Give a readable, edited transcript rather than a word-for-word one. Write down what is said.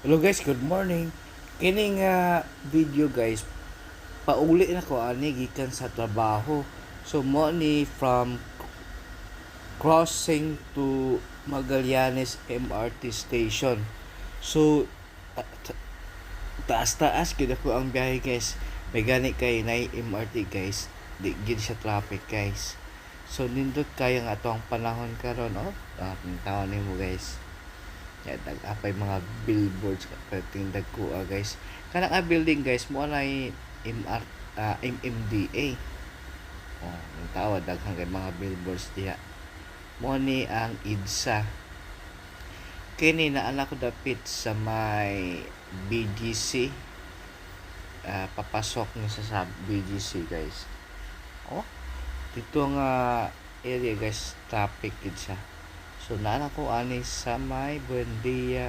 Hello guys, good morning. Kini nga video guys, pauli na ko ani gikan sa trabaho. So mo ni from crossing to Magallanes MRT station. So taas-taas gid ako ang biyahe guys. May gani kay na MRT guys. Di gid siya traffic guys. So nindot kaya nga atong panahon karon oh. Taon nimo guys. Ya apay mga billboards kating dagko guys. Kanang building guys mo na MMDA. Oh, ang tawag daghang kay mga billboards diha. Mo ni ang IDSA. Kini na anak ko dapit sa may BGC. Papasok ni sa BGC guys. Oh, dito nga area guys, traffic gid siya. So nana ko ani sa may Buendia